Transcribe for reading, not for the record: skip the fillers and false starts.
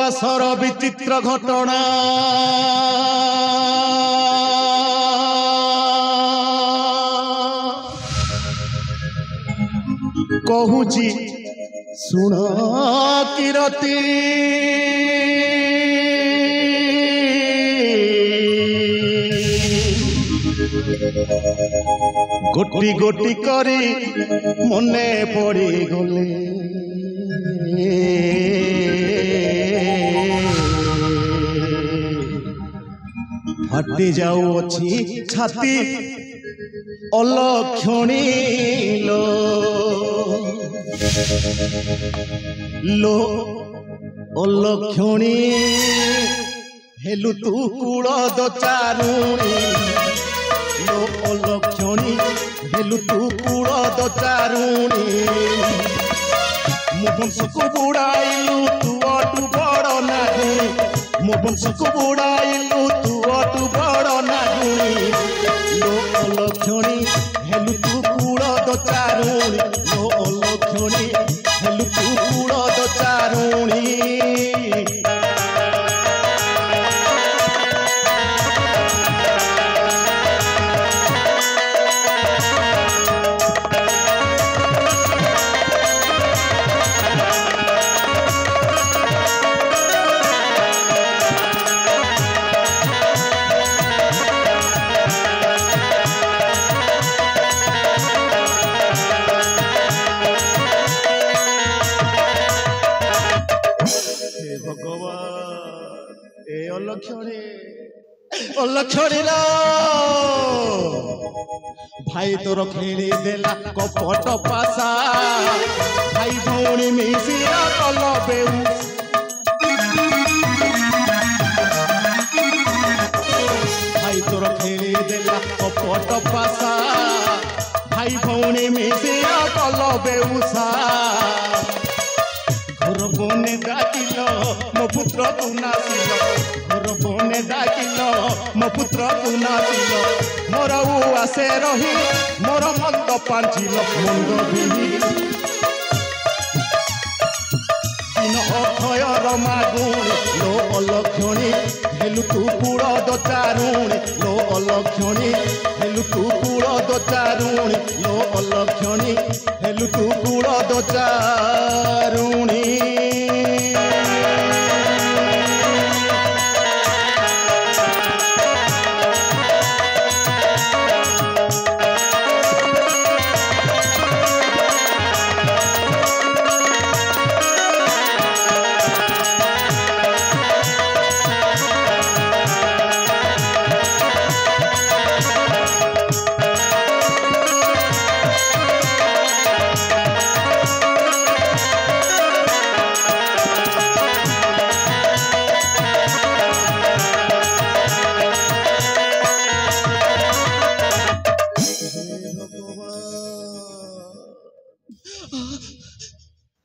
उपवासर विचित्र घटना कहूची सुन किरती गोटी गोटी करी मने पड़ी गले फाटी जाऊँची छाती अलक्षणी लो अलक्षणी हेलु तू कूड़ दचारुणी लो अलक्षणी हेलु तू कूड़ दचारुणी मो वंश को बुड़ाइलु तू अटू बड़ नागुणी मो वंश को बुड़ाइलु तू अटू बड़ नागुणी लो अलक्षणी हेलु तू कूड़ दचारुणी लो अलक्षणी हेलु तू कूड़ दचारुणी अलक्षणी लो भाई तोर खेली देला कपट पासा भाई भौणी मिसिया कल बेउ भाई तोर खेली देला कपट पासा भाई भौणी मिसिया कल बेउसा घर बने डाकिल मो पुत्र तू नासिल घर बने डाकिल मो पुत्र तू नासिल मोर उसे रही मोर मंद पांचिल मंद बिही दिन अथयर मागुणी लो अलक्षणी हेलु तू कूड़ दचारुणी लो अलक्षणी हेलु तू कूड़ दचारुणी लो अलक्षणी हेलु तू कूड़ दचारुणी